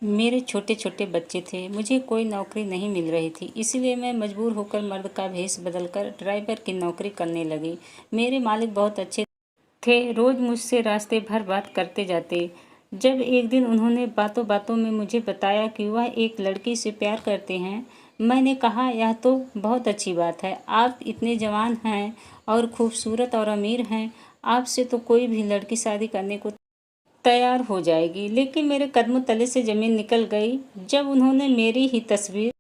मेरे छोटे छोटे बच्चे थे, मुझे कोई नौकरी नहीं मिल रही थी, इसलिए मैं मजबूर होकर मर्द का भेष बदलकर ड्राइवर की नौकरी करने लगी। मेरे मालिक बहुत अच्छे थे, रोज़ मुझसे रास्ते भर बात करते जाते। जब एक दिन उन्होंने बातों बातों में मुझे बताया कि वह एक लड़की से प्यार करते हैं, मैंने कहा यह तो बहुत अच्छी बात है। आप इतने जवान हैं और खूबसूरत और अमीर हैं, आपसे तो कोई भी लड़की शादी करने को तैयार हो जाएगी। लेकिन मेरे कदमों तले से ज़मीन निकल गई जब उन्होंने मेरी ही तस्वीर।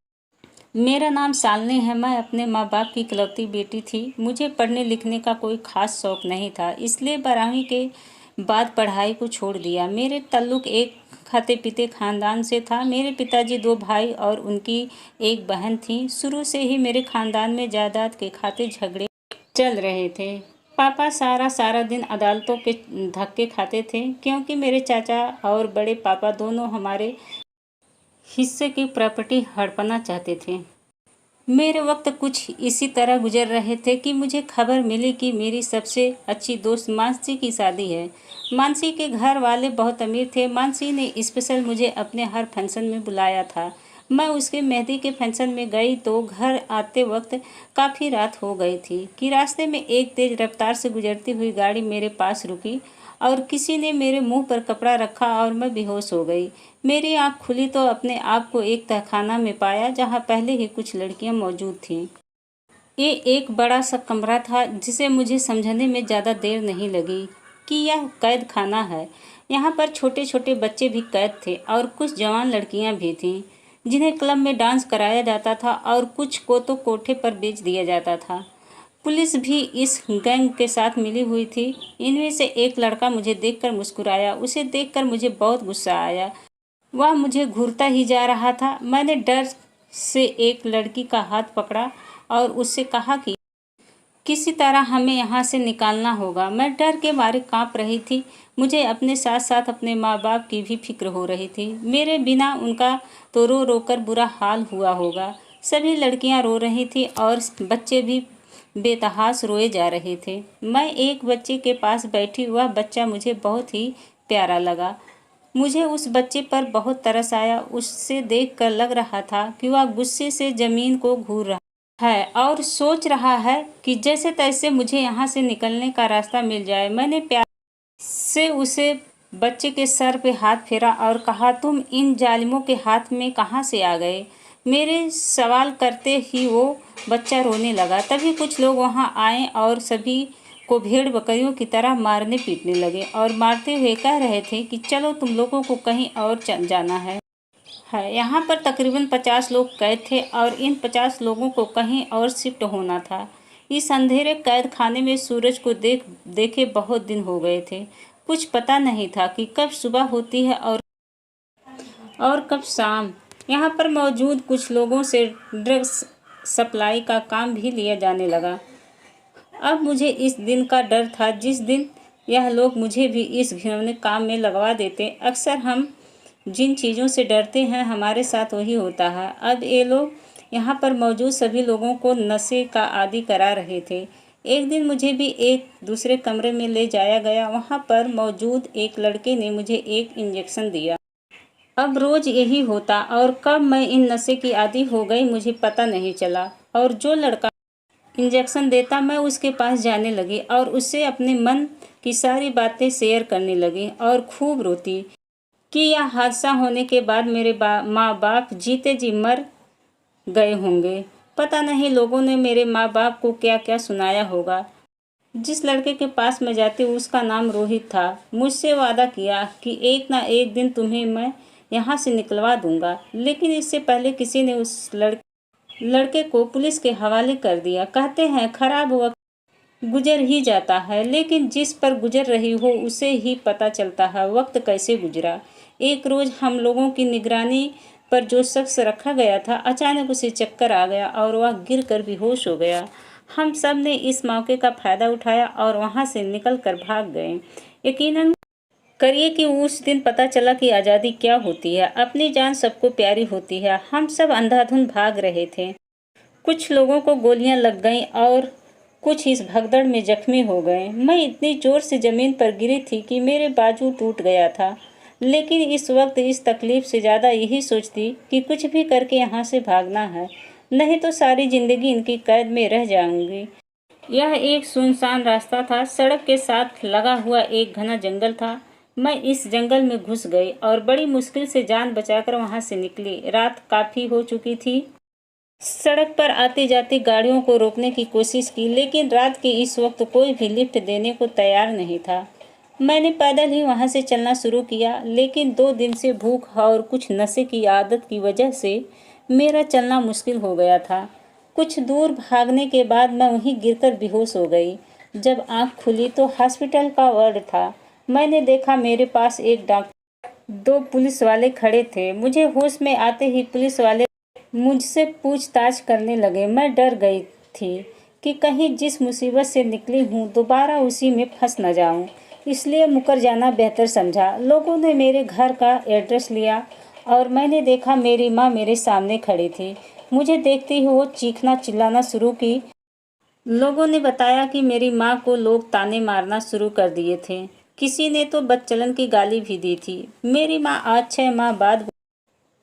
मेरा नाम शालिनी है, मैं अपने माँ बाप की इकलौती बेटी थी। मुझे पढ़ने लिखने का कोई ख़ास शौक़ नहीं था, इसलिए 12वीं के बाद पढ़ाई को छोड़ दिया। मेरे ताल्लुक़ एक खाते पीते ख़ानदान से था। मेरे पिताजी 2 भाई और उनकी एक बहन थी। शुरू से ही मेरे ख़ानदान में जायदाद के खाते झगड़े चल रहे थे। पापा सारा सारा दिन अदालतों के धक्के खाते थे, क्योंकि मेरे चाचा और बड़े पापा दोनों हमारे हिस्से की प्रॉपर्टी हड़पना चाहते थे। मेरे वक्त कुछ इसी तरह गुजर रहे थे कि मुझे खबर मिली कि मेरी सबसे अच्छी दोस्त मानसी की शादी है। मानसी के घर वाले बहुत अमीर थे। मानसी ने स्पेशल मुझे अपने हर फंक्शन में बुलाया था। मैं उसके मेहंदी के फंक्शन में गई तो घर आते वक्त काफ़ी रात हो गई थी कि रास्ते में एक तेज़ रफ्तार से गुजरती हुई गाड़ी मेरे पास रुकी और किसी ने मेरे मुंह पर कपड़ा रखा और मैं बेहोश हो गई। मेरी आँख खुली तो अपने आप को एक तहखाना में पाया, जहाँ पहले ही कुछ लड़कियाँ मौजूद थीं। ये एक बड़ा सा कमरा था जिसे मुझे समझने में ज़्यादा देर नहीं लगी कि यह कैद खाना है। यहाँ पर छोटे छोटे बच्चे भी कैद थे और कुछ जवान लड़कियाँ भी थीं, जिन्हें क्लब में डांस कराया जाता था और कुछ को तो कोठे पर बेच दिया जाता था। पुलिस भी इस गैंग के साथ मिली हुई थी। इनमें से एक लड़का मुझे देखकर मुस्कुराया। उसे देखकर मुझे बहुत गुस्सा आया। वह मुझे घूरता ही जा रहा था। मैंने डर से एक लड़की का हाथ पकड़ा और उससे कहा कि किसी तरह हमें यहाँ से निकालना होगा। मैं डर के मारे कांप रही थी। मुझे अपने साथ साथ अपने माँ बाप की भी फिक्र हो रही थी। मेरे बिना उनका तो रो रो कर बुरा हाल हुआ होगा। सभी लड़कियाँ रो रही थी और बच्चे भी बेतहाश रोए जा रहे थे। मैं एक बच्चे के पास बैठी। वह बच्चा मुझे बहुत ही प्यारा लगा। मुझे उस बच्चे पर बहुत तरस आया। उससे देखकर लग रहा था कि वह गुस्से से ज़मीन को घूर रहा है और सोच रहा है कि जैसे तैसे मुझे यहाँ से निकलने का रास्ता मिल जाए। मैंने प्यार से उसे बच्चे के सर पे हाथ फेरा और कहा, तुम इन जालिमों के हाथ में कहाँ से आ गए? मेरे सवाल करते ही वो बच्चा रोने लगा। तभी कुछ लोग वहाँ आए और सभी को भेड़ बकरियों की तरह मारने पीटने लगे और मारते हुए कह रहे थे कि चलो तुम लोगों को कहीं और जाना है। यहाँ पर तकरीबन 50 लोग कैद थे और इन 50 लोगों को कहीं और शिफ्ट होना था। इस अंधेरे कैद खाने में सूरज को देखे बहुत दिन हो गए थे। कुछ पता नहीं था कि कब सुबह होती है और कब शाम। यहाँ पर मौजूद कुछ लोगों से ड्रग्स सप्लाई का काम भी लिया जाने लगा। अब मुझे इस दिन का डर था जिस दिन यह लोग मुझे भी इस घिनौने काम में लगवा देते। अक्सर हम जिन चीज़ों से डरते हैं हमारे साथ वही होता है। अब ये लोग यहाँ पर मौजूद सभी लोगों को नशे का आदी करा रहे थे। एक दिन मुझे भी एक दूसरे कमरे में ले जाया गया। वहाँ पर मौजूद एक लड़के ने मुझे एक इंजेक्शन दिया। अब रोज़ यही होता और कब मैं इन नशे की आदी हो गई मुझे पता नहीं चला। और जो लड़का इंजेक्शन देता मैं उसके पास जाने लगी और उससे अपने मन की सारी बातें शेयर करने लगी और खूब रोती कि यह हादसा होने के बाद मेरे माँ बाप जीते जी मर गए होंगे। पता नहीं लोगों ने मेरे माँ बाप को क्या क्या सुनाया होगा। जिस लड़के के पास मैं जाती उसका नाम रोहित था। मुझसे वादा किया कि एक ना एक दिन तुम्हें मैं यहाँ से निकलवा दूंगा, लेकिन इससे पहले किसी ने उस लड़के को पुलिस के हवाले कर दिया। कहते हैं खराब वक्त गुजर ही जाता है, लेकिन जिस पर गुजर रही हो उसे ही पता चलता है वक्त कैसे गुजरा। एक रोज़ हम लोगों की निगरानी पर जो शख्स रखा गया था, अचानक उसे चक्कर आ गया और वह गिर कर बेहोश हो गया। हम सब ने इस मौके का फ़ायदा उठाया और वहाँ से निकल कर भाग गए। यकीनन करिए कि उस दिन पता चला कि आज़ादी क्या होती है। अपनी जान सबको प्यारी होती है। हम सब अंधाधुंध भाग रहे थे। कुछ लोगों को गोलियां लग गईं और कुछ इस भगदड़ में जख्मी हो गए। मैं इतनी जोर से ज़मीन पर गिरी थी कि मेरे बाजू टूट गया था। लेकिन इस वक्त इस तकलीफ से ज़्यादा यही सोचती कि कुछ भी करके यहाँ से भागना है, नहीं तो सारी ज़िंदगी इनकी कैद में रह जाऊंगी। यह एक सुनसान रास्ता था। सड़क के साथ लगा हुआ एक घना जंगल था। मैं इस जंगल में घुस गई और बड़ी मुश्किल से जान बचाकर वहां से निकली। रात काफ़ी हो चुकी थी। सड़क पर आती जाती गाड़ियों को रोकने की कोशिश की, लेकिन रात के इस वक्त कोई भी लिफ्ट देने को तैयार नहीं था। मैंने पैदल ही वहां से चलना शुरू किया, लेकिन 2 दिन से भूख और कुछ नशे की आदत की वजह से मेरा चलना मुश्किल हो गया था। कुछ दूर भागने के बाद मैं वहीं गिरकर बेहोश हो गई। जब आंख खुली तो हॉस्पिटल का वार्ड था। मैंने देखा मेरे पास एक डॉक्टर, 2 पुलिस वाले खड़े थे। मुझे होश में आते ही पुलिस वाले मुझसे पूछताछ करने लगे। मैं डर गई थी कि कहीं जिस मुसीबत से निकली हूँ दोबारा उसी में फंस न जाऊँ, इसलिए मुकर जाना बेहतर समझा। लोगों ने मेरे घर का एड्रेस लिया और मैंने देखा मेरी माँ मेरे सामने खड़ी थी। मुझे देखते ही वो चीखना चिल्लाना शुरू की। लोगों ने बताया कि मेरी माँ को लोग ताने मारना शुरू कर दिए थे। किसी ने तो बदचलन की गाली भी दी थी। मेरी माँ आज 6 माह बाद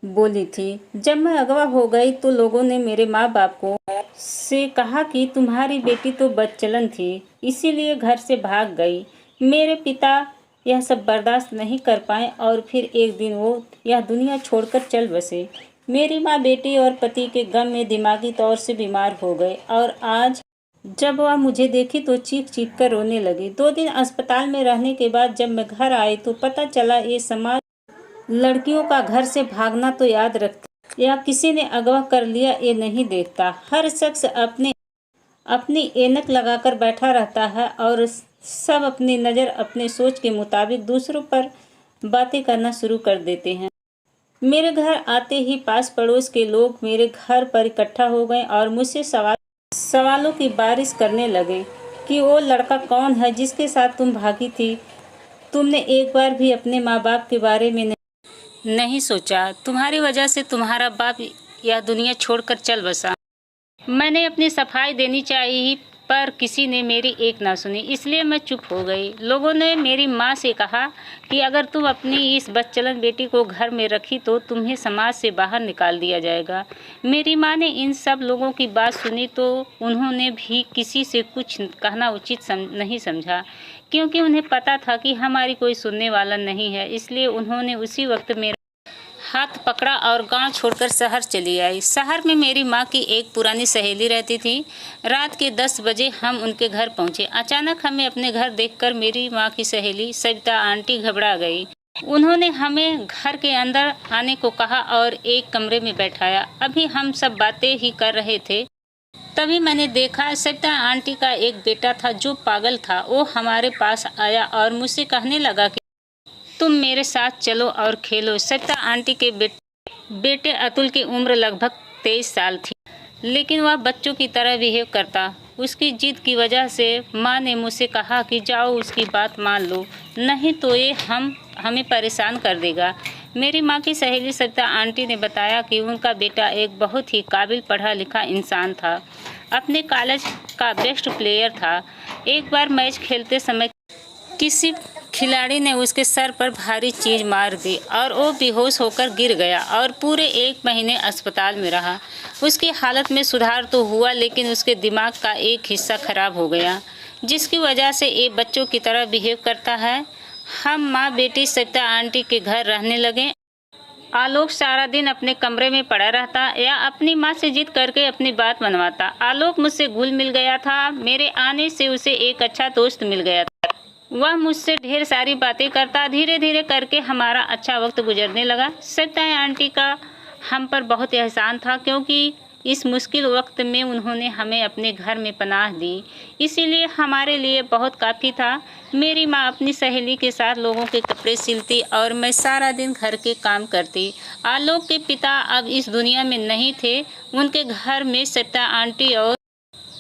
बोली थी। जब मैं अगवा हो गई तो लोगों ने मेरे माँ बाप को से कहा कि तुम्हारी बेटी तो बदचलन थी, इसीलिए घर से भाग गई। मेरे पिता यह सब बर्दाश्त नहीं कर पाए और फिर एक दिन वो यह दुनिया छोड़कर चल बसे। मेरी माँ बेटी और पति के गम में दिमागी तौर से बीमार हो गए और आज जब वह मुझे देखी तो चीख चीख कर रोने लगी। 2 दिन अस्पताल में रहने के बाद जब मैं घर आई तो पता चला ये समाज लड़कियों का घर से भागना तो याद रखता या किसी ने अगवा कर लिया ये नहीं देखता। हर शख्स अपनी ऐनक लगाकर बैठा रहता है और सब अपनी नज़र अपने सोच के मुताबिक दूसरों पर बातें करना शुरू कर देते हैं। मेरे घर आते ही पास पड़ोस के लोग मेरे घर पर इकट्ठा हो गए और मुझसे सवालों की बारिश करने लगे कि वो लड़का कौन है जिसके साथ तुम भागी थी। तुमने एक बार भी अपने माँ बाप के बारे में नहीं सोचा। तुम्हारी वजह से तुम्हारा बाप यह दुनिया छोड़कर चल बसा। मैंने अपनी सफाई देनी चाहिए पर किसी ने मेरी एक ना सुनी, इसलिए मैं चुप हो गई। लोगों ने मेरी माँ से कहा कि अगर तुम अपनी इस बदचलन बेटी को घर में रखी तो तुम्हें समाज से बाहर निकाल दिया जाएगा। मेरी माँ ने इन सब लोगों की बात सुनी तो उन्होंने भी किसी से कुछ कहना उचित नहीं समझा, क्योंकि उन्हें पता था कि हमारी कोई सुनने वाला नहीं है। इसलिए उन्होंने उसी वक्त मेरा हाथ पकड़ा और गांव छोड़कर शहर चली आई। शहर में मेरी माँ की एक पुरानी सहेली रहती थी। रात के 10 बजे हम उनके घर पहुँचे। अचानक हमें अपने घर देखकर मेरी माँ की सहेली सविता आंटी घबरा गई। उन्होंने हमें घर के अंदर आने को कहा और एक कमरे में बैठाया। अभी हम सब बातें ही कर रहे थे, तभी मैंने देखा सविता आंटी का एक बेटा था जो पागल था। वो हमारे पास आया और मुझसे कहने लगा कि तुम मेरे साथ चलो और खेलो। सविता आंटी के बेटे अतुल की उम्र लगभग 23 साल थी, लेकिन वह बच्चों की तरह बिहेव करता। उसकी जिद की वजह से माँ ने मुझसे कहा कि जाओ उसकी बात मान लो, नहीं तो ये हमें परेशान कर देगा। मेरी माँ की सहेली सविता आंटी ने बताया कि उनका बेटा एक बहुत ही काबिल पढ़ा लिखा इंसान था, अपने कॉलेज का बेस्ट प्लेयर था। एक बार मैच खेलते समय किसी खिलाड़ी ने उसके सर पर भारी चीज मार दी और वो बेहोश होकर गिर गया और पूरे 1 महीने अस्पताल में रहा। उसकी हालत में सुधार तो हुआ, लेकिन उसके दिमाग का एक हिस्सा खराब हो गया, जिसकी वजह से ये बच्चों की तरह बिहेव करता है। हम माँ बेटी सविता आंटी के घर रहने लगे। आलोक सारा दिन अपने कमरे में पड़ा रहता या अपनी माँ से जिद करके अपनी बात मनवाता। आलोक मुझसे घुल मिल गया था। मेरे आने से उसे एक अच्छा दोस्त मिल गया था। वह मुझसे ढेर सारी बातें करता। धीरे धीरे करके हमारा अच्छा वक्त गुजरने लगा। सविता आंटी का हम पर बहुत एहसान था, क्योंकि इस मुश्किल वक्त में उन्होंने हमें अपने घर में पनाह दी, इसीलिए हमारे लिए बहुत काफ़ी था। मेरी माँ अपनी सहेली के साथ लोगों के कपड़े सिलती और मैं सारा दिन घर के काम करती। आलोक के पिता अब इस दुनिया में नहीं थे। उनके घर में सविता आंटी और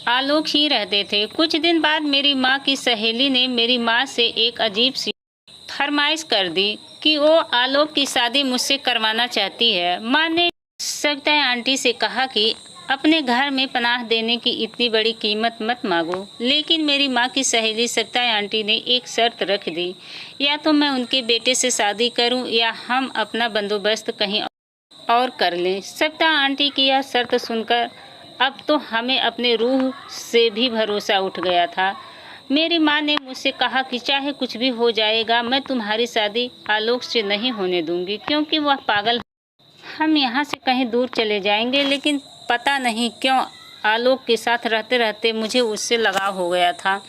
आलोक ही रहते थे। कुछ दिन बाद मेरी माँ की सहेली ने मेरी माँ से एक अजीब सी फरमाइश कर दी कि वो आलोक की शादी मुझसे करवाना चाहती है। माँ ने सविता आंटी से कहा कि अपने घर में पनाह देने की इतनी बड़ी कीमत मत मांगो। लेकिन मेरी माँ की सहेली सविता आंटी ने एक शर्त रख दी, या तो मैं उनके बेटे से शादी करूं या हम अपना बंदोबस्त कहीं और कर लें। सविता आंटी की यह शर्त सुनकर अब तो हमें अपने रूह से भी भरोसा उठ गया था। मेरी माँ ने मुझसे कहा कि चाहे कुछ भी हो जाएगा, मैं तुम्हारी शादी आलोक से नहीं होने दूंगी, क्योंकि वह पागल। हम यहाँ से कहीं दूर चले जाएंगे। लेकिन पता नहीं क्यों आलोक के साथ रहते रहते मुझे उससे लगाव हो गया था।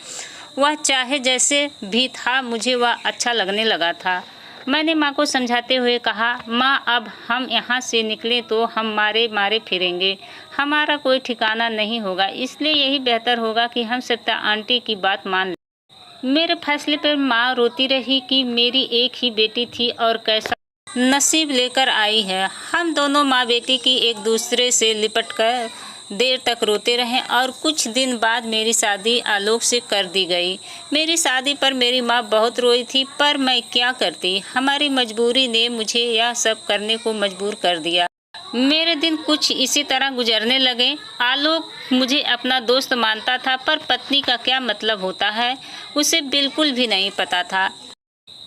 वह चाहे जैसे भी था, मुझे वह अच्छा लगने लगा था। मैंने माँ को समझाते हुए कहा, माँ अब हम यहाँ से निकलें तो हम मारे मारे फिरेंगे, हमारा कोई ठिकाना नहीं होगा, इसलिए यही बेहतर होगा कि हम सविता आंटी की बात मान लें। मेरे फैसले पर माँ रोती रही कि मेरी एक ही बेटी थी और कैसा नसीब लेकर आई है। हम दोनों माँ बेटी की एक दूसरे से लिपट कर देर तक रोते रहे और कुछ दिन बाद मेरी शादी आलोक से कर दी गई। मेरी शादी पर मेरी माँ बहुत रोई थी, पर मैं क्या करती, हमारी मजबूरी ने मुझे यह सब करने को मजबूर कर दिया। मेरे दिन कुछ इसी तरह गुजरने लगे। आलोक मुझे अपना दोस्त मानता था, पर पत्नी का क्या मतलब होता है उसे बिल्कुल भी नहीं पता था।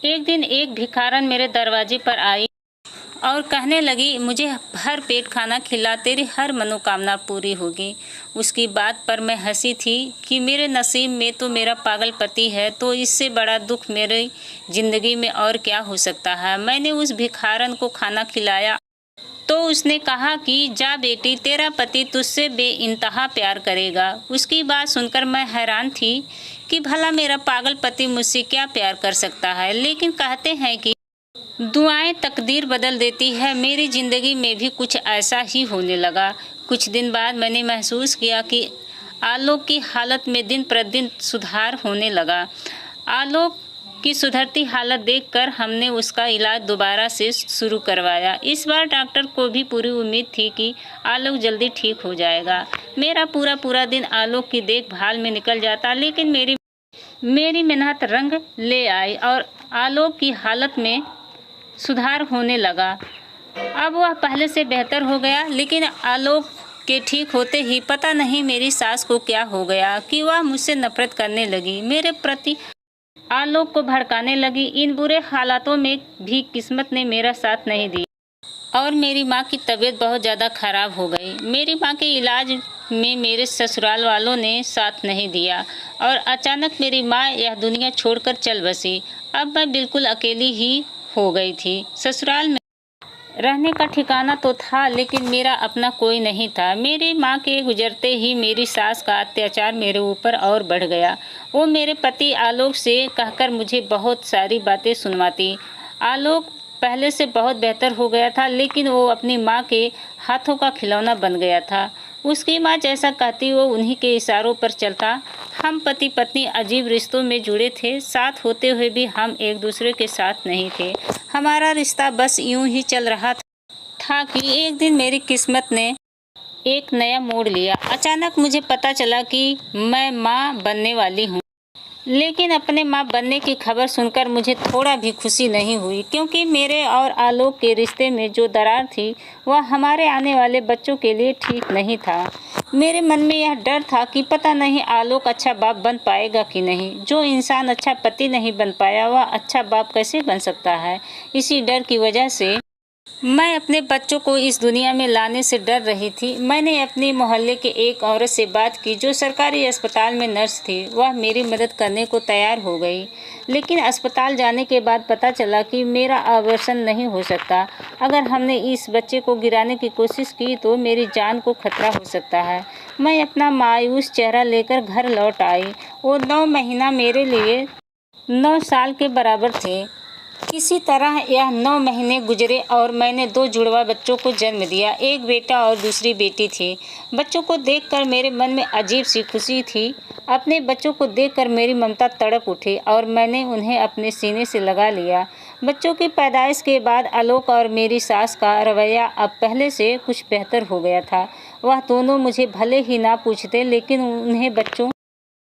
एक दिन एक भिखारन मेरे दरवाजे पर आई और कहने लगी, मुझे भर पेट खाना खिला, तेरी हर मनोकामना पूरी होगी। उसकी बात पर मैं हंसी थी कि मेरे नसीब में तो मेरा पागल पति है, तो इससे बड़ा दुख मेरी जिंदगी में और क्या हो सकता है। मैंने उस भिखारन को खाना खिलाया तो उसने कहा कि जा बेटी, तेरा पति तुझसे बेइंतहा प्यार करेगा। उसकी बात सुनकर मैं हैरान थी कि भला मेरा पागल पति मुझसे क्या प्यार कर सकता है। लेकिन कहते हैं कि दुआएं तकदीर बदल देती है। मेरी ज़िंदगी में भी कुछ ऐसा ही होने लगा। कुछ दिन बाद मैंने महसूस किया कि आलोक की हालत में दिन प्रतिदिन सुधार होने लगा। आलोक की सुधरती हालत देखकर हमने उसका इलाज दोबारा से शुरू करवाया। इस बार डॉक्टर को भी पूरी उम्मीद थी कि आलोक जल्दी ठीक हो जाएगा। मेरा पूरा दिन आलोक की देखभाल में निकल जाता, लेकिन मेरी मेहनत रंग ले आई और आलोक की हालत में सुधार होने लगा। अब वह पहले से बेहतर हो गया। लेकिन आलोक के ठीक होते ही पता नहीं मेरी सास को क्या हो गया कि वह मुझसे नफरत करने लगी, मेरे प्रति आलोक को भड़काने लगी। इन बुरे हालातों में भी किस्मत ने मेरा साथ नहीं दिया और मेरी माँ की तबीयत बहुत ज़्यादा खराब हो गई। मेरी माँ के इलाज में मेरे ससुराल वालों ने साथ नहीं दिया और अचानक मेरी माँ यह दुनिया छोड़कर चल बसी। अब मैं बिल्कुल अकेली ही हो गई थी। ससुराल में रहने का ठिकाना तो था, लेकिन मेरा अपना कोई नहीं था। मेरी माँ के गुजरते ही मेरी सास का अत्याचार मेरे ऊपर और बढ़ गया। वो मेरे पति आलोक से कहकर मुझे बहुत सारी बातें सुनवाती। आलोक पहले से बहुत बेहतर हो गया था, लेकिन वो अपनी माँ के हाथों का खिलौना बन गया था। उसकी माँ जैसा कहती वो उन्हीं के इशारों पर चलता। हम पति पत्नी अजीब रिश्तों में जुड़े थे, साथ होते हुए भी हम एक दूसरे के साथ नहीं थे। हमारा रिश्ता बस यूं ही चल रहा था कि एक दिन मेरी किस्मत ने एक नया मोड़ लिया। अचानक मुझे पता चला कि मैं माँ बनने वाली हूँ। लेकिन अपने माँ बनने की खबर सुनकर मुझे थोड़ा भी खुशी नहीं हुई, क्योंकि मेरे और आलोक के रिश्ते में जो दरार थी वह हमारे आने वाले बच्चों के लिए ठीक नहीं था। मेरे मन में यह डर था कि पता नहीं आलोक अच्छा बाप बन पाएगा कि नहीं। जो इंसान अच्छा पति नहीं बन पाया, वह अच्छा बाप कैसे बन सकता है। इसी डर की वजह से मैं अपने बच्चों को इस दुनिया में लाने से डर रही थी। मैंने अपनी मोहल्ले के एक औरत से बात की जो सरकारी अस्पताल में नर्स थी। वह मेरी मदद करने को तैयार हो गई, लेकिन अस्पताल जाने के बाद पता चला कि मेरा ऑपरेशन नहीं हो सकता। अगर हमने इस बच्चे को गिराने की कोशिश की तो मेरी जान को खतरा हो सकता है। मैं अपना मायूस चेहरा लेकर घर लौट आई। वो 9 महीना मेरे लिए 9 साल के बराबर थे। किसी तरह यह 9 महीने गुजरे और मैंने 2 जुड़वा बच्चों को जन्म दिया। एक बेटा और दूसरी बेटी थी। बच्चों को देखकर मेरे मन में अजीब सी खुशी थी। अपने बच्चों को देखकर मेरी ममता तड़प उठी और मैंने उन्हें अपने सीने से लगा लिया। बच्चों की पैदाइश के बाद आलोक और मेरी सास का रवैया अब पहले से कुछ बेहतर हो गया था। वह दोनों मुझे भले ही ना पूछते, लेकिन उन्हें बच्चों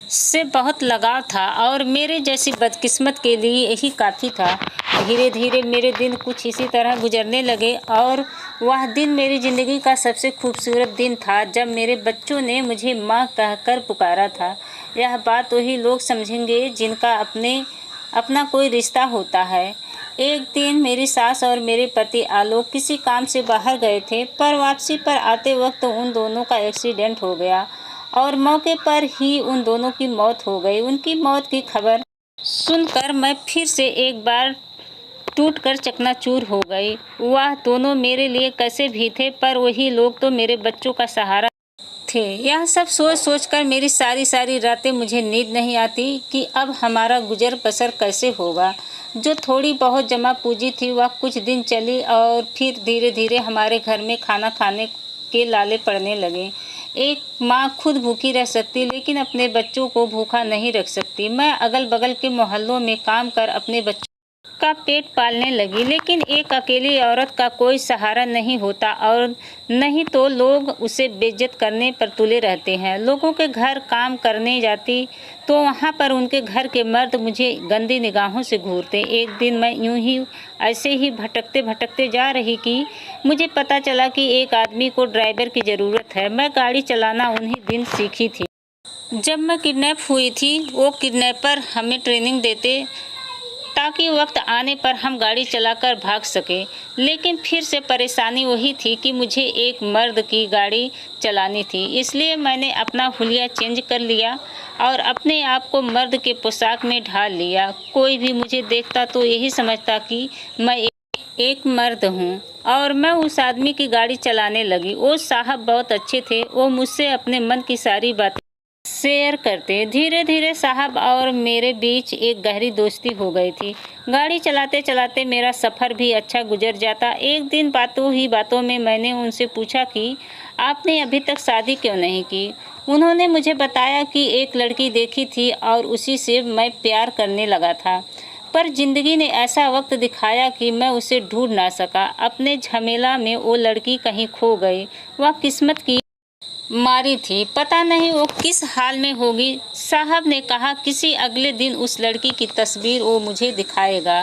से बहुत लगाव था और मेरे जैसी बदकिस्मत के लिए यही काफ़ी था। धीरे धीरे मेरे दिन कुछ इसी तरह गुजरने लगे और वह दिन मेरी ज़िंदगी का सबसे खूबसूरत दिन था जब मेरे बच्चों ने मुझे माँ कहकर पुकारा था। यह बात वही लोग समझेंगे जिनका अपना कोई रिश्ता होता है। एक दिन मेरी सास और मेरे पति आलोक किसी काम से बाहर गए थे, पर वापसी पर आते वक्त उन दोनों का एक्सीडेंट हो गया और मौके पर ही उन दोनों की मौत हो गई। उनकी मौत की खबर सुनकर मैं फिर से एक बार टूटकर चकनाचूर हो गई। वह दोनों मेरे लिए कैसे भी थे, पर वही लोग तो मेरे बच्चों का सहारा थे। यह सब सोच सोच कर मेरी सारी रातें मुझे नींद नहीं आती कि अब हमारा गुजर बसर कैसे होगा। जो थोड़ी बहुत जमा पूंजी थी वह कुछ दिन चली और फिर धीरे धीरे हमारे घर में खाना खाने के लाले पड़ने लगे। एक माँ खुद भूखी रह सकती लेकिन अपने बच्चों को भूखा नहीं रख सकती। मैं अगल बगल के मोहल्लों में काम कर अपने बच्चों का पेट पालने लगी, लेकिन एक अकेली औरत का कोई सहारा नहीं होता और नहीं तो लोग उसे बेइज्जत करने पर तुले रहते हैं। लोगों के घर काम करने जाती तो वहाँ पर उनके घर के मर्द मुझे गंदी निगाहों से घूरते। एक दिन मैं यूं ही ऐसे ही भटकते भटकते जा रही कि मुझे पता चला कि एक आदमी को ड्राइवर की ज़रूरत है। मैं गाड़ी चलाना उन्हीं दिन सीखी थी जब मैं किडनैप हुई थी। वो किडनैपर हमें ट्रेनिंग देते ताकि वक्त आने पर हम गाड़ी चलाकर भाग सके। लेकिन फिर से परेशानी वही थी कि मुझे एक मर्द की गाड़ी चलानी थी, इसलिए मैंने अपना हुलिया चेंज कर लिया और अपने आप को मर्द के पोशाक में ढाल लिया। कोई भी मुझे देखता तो यही समझता कि मैं एक मर्द हूँ और मैं उस आदमी की गाड़ी चलाने लगी। वो साहब बहुत अच्छे थे, वो मुझसे अपने मन की सारी बातें शेयर करते। धीरे धीरे साहब और मेरे बीच एक गहरी दोस्ती हो गई थी। गाड़ी चलाते चलाते मेरा सफ़र भी अच्छा गुजर जाता। एक दिन बातों ही बातों में मैंने उनसे पूछा कि आपने अभी तक शादी क्यों नहीं की। उन्होंने मुझे बताया कि एक लड़की देखी थी और उसी से मैं प्यार करने लगा था, पर ज़िंदगी ने ऐसा वक्त दिखाया कि मैं उसे ढूंढ ना सका। अपने झमेला में वो लड़की कहीं खो गई। वह किस्मत की मारी थी, पता नहीं वो किस हाल में होगी। साहब ने कहा किसी अगले दिन उस लड़की की तस्वीर वो मुझे दिखाएगा।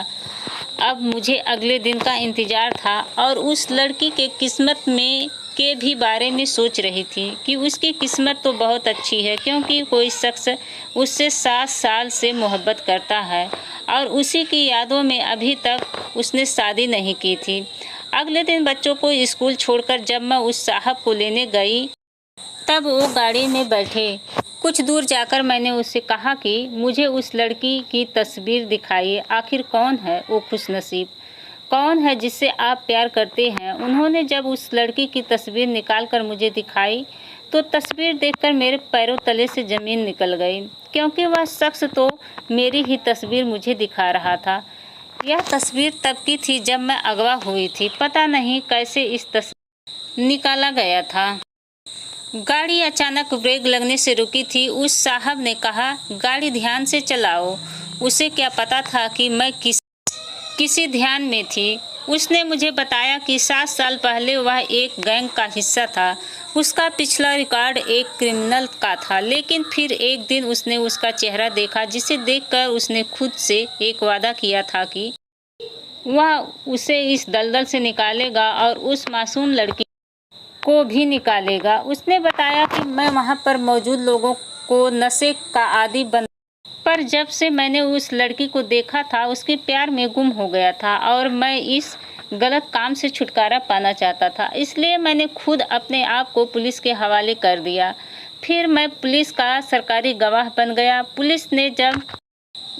अब मुझे अगले दिन का इंतज़ार था और उस लड़की के किस्मत में के भी बारे में सोच रही थी कि उसकी किस्मत तो बहुत अच्छी है, क्योंकि कोई शख्स उससे 7 साल से मोहब्बत करता है और उसी की यादों में अभी तक उसने शादी नहीं की थी। अगले दिन बच्चों को स्कूल छोड़कर जब मैं उस साहब को लेने गई तब वो गाड़ी में बैठे। कुछ दूर जाकर मैंने उससे कहा कि मुझे उस लड़की की तस्वीर दिखाइए। आखिर कौन है वो खुशनसीब, कौन है जिससे आप प्यार करते हैं। उन्होंने जब उस लड़की की तस्वीर निकाल कर मुझे दिखाई तो तस्वीर देखकर मेरे पैरों तले से ज़मीन निकल गई, क्योंकि वह शख्स तो मेरी ही तस्वीर मुझे दिखा रहा था। यह तस्वीर तब की थी जब मैं अगवा हुई थी। पता नहीं कैसे इस तस्वीर निकाला गया था। गाड़ी अचानक ब्रेक लगने से रुकी थी। उस साहब ने कहा गाड़ी ध्यान से चलाओ। उसे क्या पता था कि मैं किसी ध्यान में थी। उसने मुझे बताया कि 7 साल पहले वह एक गैंग का हिस्सा था। उसका पिछला रिकॉर्ड एक क्रिमिनल का था, लेकिन फिर एक दिन उसने उसका चेहरा देखा, जिसे देखकर उसने खुद से एक वादा किया था कि वह उसे इस दलदल से निकालेगा और उस मासूम लड़की को भी निकालेगा। उसने बताया कि मैं वहां पर मौजूद लोगों को नशे का आदी बन पर जब से मैंने उस लड़की को देखा था उसके प्यार में गुम हो गया था और मैं इस गलत काम से छुटकारा पाना चाहता था। इसलिए मैंने खुद अपने आप को पुलिस के हवाले कर दिया। फिर मैं पुलिस का सरकारी गवाह बन गया। पुलिस ने जब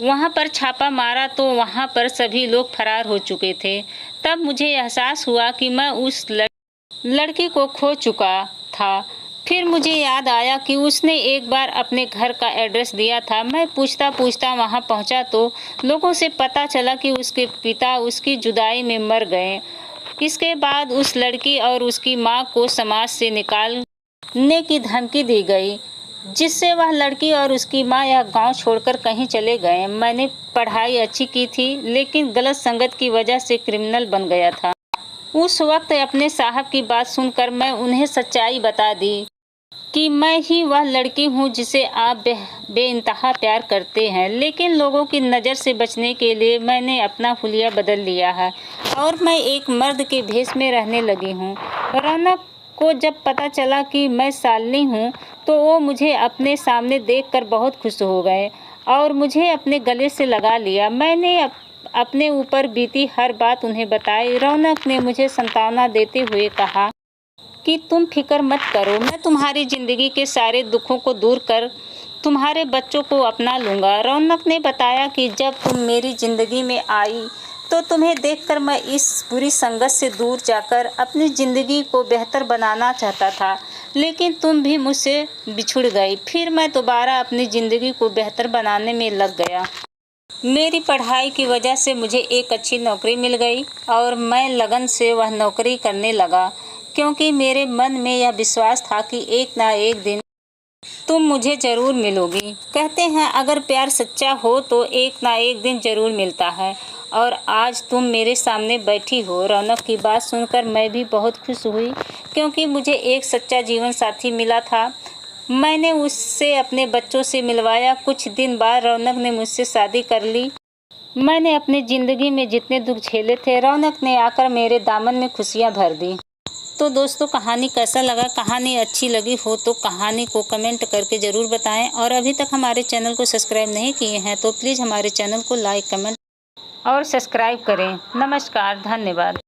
वहां पर छापा मारा तो वहां पर सभी लोग फरार हो चुके थे। तब मुझे एहसास हुआ कि मैं उस लड़की को खो चुका था। फिर मुझे याद आया कि उसने एक बार अपने घर का एड्रेस दिया था। मैं पूछता पूछता वहां पहुंचा तो लोगों से पता चला कि उसके पिता उसकी जुदाई में मर गए। इसके बाद उस लड़की और उसकी मां को समाज से निकालने की धमकी दी गई, जिससे वह लड़की और उसकी मां यह गांव छोड़कर कहीं चले गए। मैंने पढ़ाई अच्छी की थी, लेकिन गलत संगत की वजह से क्रिमिनल बन गया था। उस वक्त अपने साहब की बात सुनकर मैं उन्हें सच्चाई बता दी कि मैं ही वह लड़की हूँ जिसे आप बेइंतहा प्यार करते हैं, लेकिन लोगों की नज़र से बचने के लिए मैंने अपना हुलिया बदल लिया है और मैं एक मर्द के भेष में रहने लगी हूँ। रौनक को जब पता चला कि मैं शालिनी हूँ तो वो मुझे अपने सामने देखकर बहुत खुश हो गए और मुझे अपने गले से लगा लिया। मैंने अपने ऊपर बीती हर बात उन्हें बताई। रौनक ने मुझे सांत्वना देते हुए कहा कि तुम फिक्र मत करो, मैं तुम्हारी ज़िंदगी के सारे दुखों को दूर कर तुम्हारे बच्चों को अपना लूँगा। रौनक ने बताया कि जब तुम मेरी ज़िंदगी में आई तो तुम्हें देखकर मैं इस बुरी संगत से दूर जाकर अपनी ज़िंदगी को बेहतर बनाना चाहता था, लेकिन तुम भी मुझसे बिछुड़ गई। फिर मैं दोबारा अपनी ज़िंदगी को बेहतर बनाने में लग गया। मेरी पढ़ाई की वजह से मुझे एक अच्छी नौकरी मिल गई और मैं लगन से वह नौकरी करने लगा, क्योंकि मेरे मन में यह विश्वास था कि एक ना एक दिन तुम मुझे ज़रूर मिलोगी। कहते हैं अगर प्यार सच्चा हो तो एक ना एक दिन ज़रूर मिलता है, और आज तुम मेरे सामने बैठी हो। रौनक की बात सुनकर मैं भी बहुत खुश हुई, क्योंकि मुझे एक सच्चा जीवन साथी मिला था। मैंने उससे अपने बच्चों से मिलवाया। कुछ दिन बाद रौनक ने मुझसे शादी कर ली। मैंने अपनी ज़िंदगी में जितने दुख झेले थे, रौनक ने आकर मेरे दामन में खुशियाँ भर दी। तो दोस्तों, कहानी कैसा लगा? कहानी अच्छी लगी हो तो कहानी को कमेंट करके ज़रूर बताएं, और अभी तक हमारे चैनल को सब्सक्राइब नहीं किए हैं तो प्लीज़ हमारे चैनल को लाइक, कमेंट और सब्सक्राइब करें। नमस्कार, धन्यवाद।